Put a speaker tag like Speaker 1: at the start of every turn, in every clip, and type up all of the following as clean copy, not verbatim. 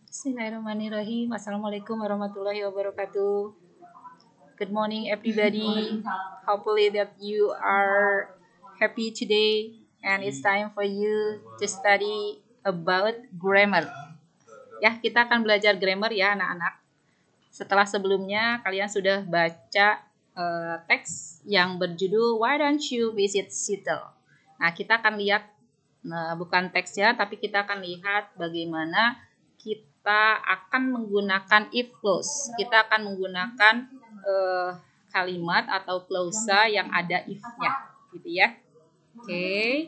Speaker 1: Bismillahirrahmanirrahim. Assalamualaikum warahmatullahi wabarakatuh. Good morning, everybody. Hopefully that you are happy today, and it's time for you to study about grammar. Ya, kita akan belajar grammar ya, anak-anak. Setelah sebelumnya kalian sudah baca teks yang berjudul Why Don't You Visit Seattle? Nah, kita akan lihat bukan teksnya, tapi kita akan lihat bagaimana kita akan menggunakan if clause. Kita akan menggunakan kalimat atau klausa yang ada if-nya, gitu ya. Oke.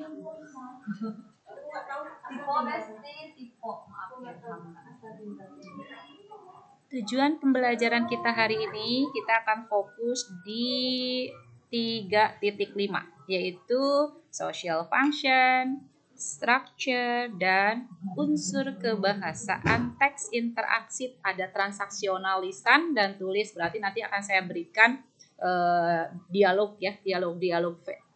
Speaker 1: Tujuan pembelajaran kita hari ini, kita akan fokus di 3.5, yaitu social function, structure, dan unsur kebahasaan teks interaksi. Ada transaksional lisan dan tulis, berarti nanti akan saya berikan dialog ya, dialog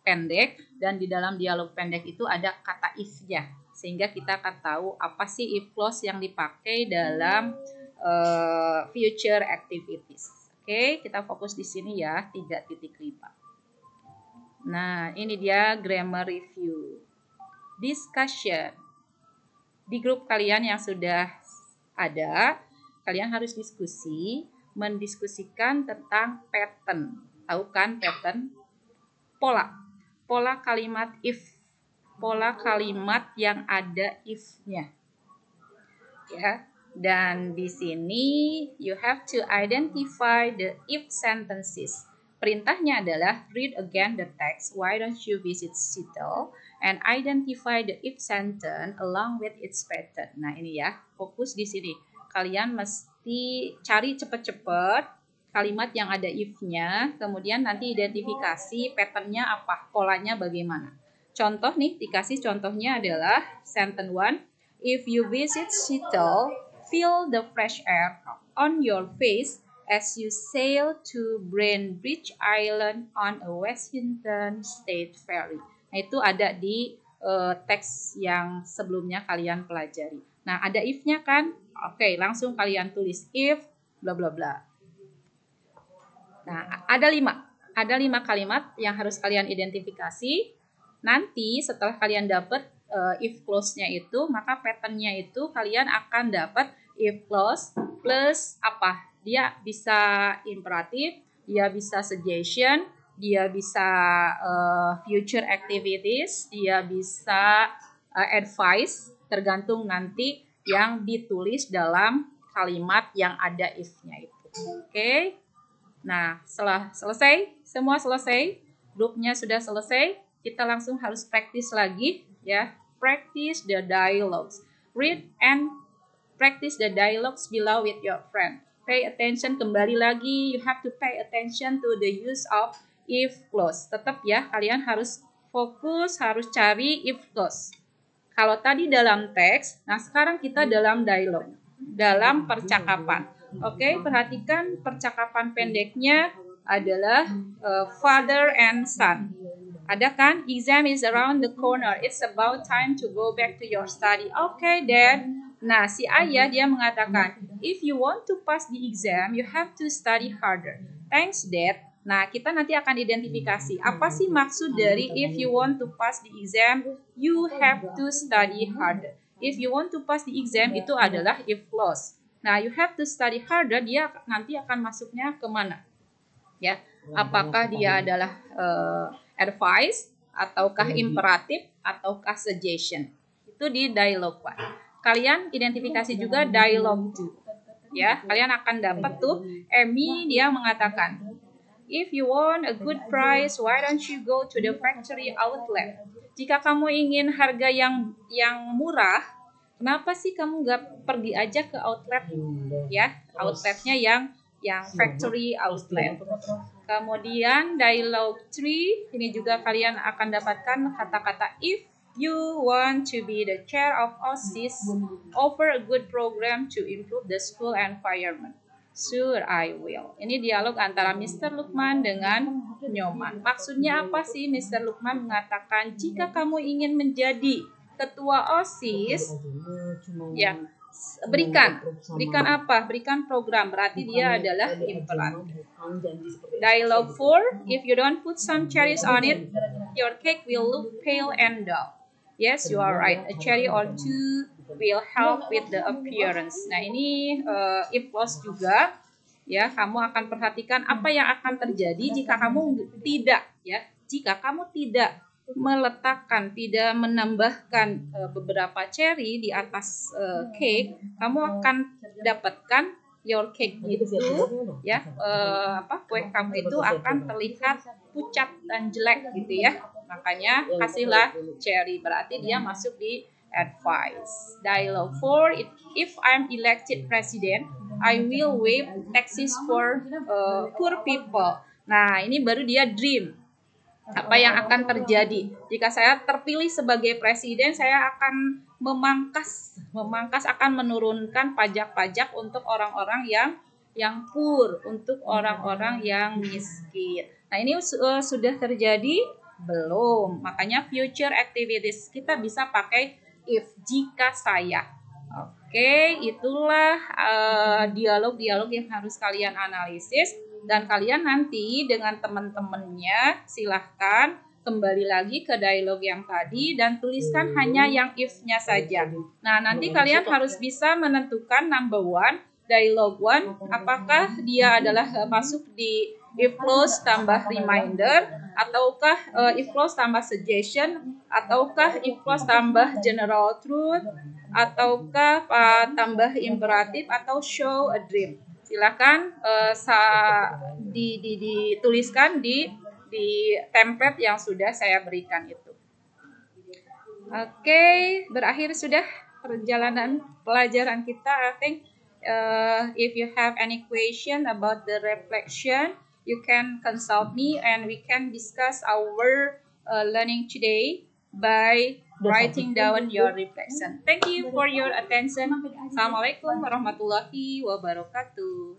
Speaker 1: pendek, dan di dalam dialog pendek itu ada kata if-nya, sehingga kita akan tahu apa sih if clause yang dipakai dalam future activities. Oke, kita fokus di sini ya, 3.5. Nah, ini dia grammar review. Discussion. Di grup kalian yang sudah ada, kalian harus mendiskusikan tentang pattern. Tahu kan pattern? Pola kalimat if. Pola kalimat yang ada if-nya. Ya. Dan di sini you have to identify the if sentences. Perintahnya adalah read again the text, why don't you visit Seattle, and identify the if sentence along with its pattern. Nah, ini ya, fokus di sini. Kalian mesti cari cepet-cepet kalimat yang ada if-nya, kemudian nanti identifikasi patternnya apa, polanya bagaimana. Contoh nih, dikasih contohnya adalah sentence 1, if you visit Seattle, feel the fresh air on your face as you sail to Bainbridge Island on a Washington State ferry. Nah, itu ada di teks yang sebelumnya kalian pelajari. Nah, ada if-nya kan? Oke, langsung kalian tulis if bla bla bla. Nah, ada 5 kalimat yang harus kalian identifikasi. Nanti setelah kalian dapat if clause-nya itu, maka pattern-nya itu kalian akan dapat if clause plus apa? Dia bisa imperatif, dia bisa suggestion, dia bisa future activities, dia bisa advice, tergantung nanti yang ditulis dalam kalimat yang ada if-nya itu. Oke. Nah, setelah semua selesai, grupnya sudah selesai, kita langsung harus praktis lagi ya. Practice the dialogues. Read and practice the dialogues below with your friend. Pay attention, kembali lagi, you have to pay attention to the use of if clause. Tetap ya, kalian harus fokus, harus cari if clause. Kalau tadi dalam teks, nah sekarang kita dalam dialog, dalam percakapan. Oke, perhatikan percakapan pendeknya adalah father and son. Ada kan? Exam is around the corner. It's about time to go back to your study. Okay, Dad. Nah, si ayah dia mengatakan, if you want to pass the exam, you have to study harder. Thanks, Dad. Nah, kita nanti akan identifikasi apa sih maksud dari if you want to pass the exam, you have to study harder. If you want to pass the exam itu adalah if clause. Nah, you have to study harder, dia nanti akan masuknya kemana? Ya, apakah dia adalah advice, ataukah imperatif, ataukah suggestion. Itu di dialog, Pak. Kalian identifikasi juga dialog 2. Ya, kalian akan dapat tuh Amy dia mengatakan, if you want a good price, why don't you go to the factory outlet? Jika kamu ingin harga yang murah, kenapa sih kamu nggak pergi aja ke outlet? Ya, outletnya yang factory outlet. Kemudian dialog 3, ini juga kalian akan dapatkan kata-kata if you want to be the chair of OSIS, offer a good program to improve the school environment. Sure, I will. Ini dialog antara Mr. Lukman dengan Nyoman. Maksudnya apa sih Mr. Lukman mengatakan jika kamu ingin menjadi ketua OSIS ya berikan apa? Berikan program, berarti dia adalah imperatif. Dialogue 4, if you don't put some cherries on it, your cake will look pale and dull. Yes, you are right. A cherry or two will help with the appearance. Nah, ini if clause juga ya, kamu akan perhatikan apa yang akan terjadi jika kamu tidak meletakkan, tidak menambahkan beberapa cherry di atas cake, kamu akan dapatkan your cake itu ya kue kamu itu akan terlihat pucat dan jelek gitu ya. Makanya kasihlah cherry, berarti dia masuk di advice. Dialogue 4, if I'm elected president, I will waive taxes for poor people. Nah, ini baru dia dream. Apa yang akan terjadi jika saya terpilih sebagai presiden? Saya akan memangkas akan menurunkan pajak-pajak untuk orang-orang yang poor, untuk orang-orang yang miskin. Nah, ini sudah terjadi belum? Makanya future activities kita bisa pakai if, jika saya. Oke, itulah dialog-dialog yang harus kalian analisis. Dan kalian nanti dengan teman-temannya silahkan kembali lagi ke dialog yang tadi dan tuliskan hanya yang if-nya saja. Nah, nanti kalian harus bisa menentukan number 1, dialog 1, apakah dia adalah masuk di if clause tambah reminder, ataukah if clause tambah suggestion, ataukah if clause tambah general truth, ataukah tambah imperatif, atau show a dream. Silakan dituliskan di template yang sudah saya berikan itu. Oke, berakhir sudah perjalanan pelajaran kita. I think if you have any question about the reflection, you can consult me and we can discuss our learning today by writing down your reflection. Thank you for your attention. Assalamualaikum warahmatullahi wabarakatuh.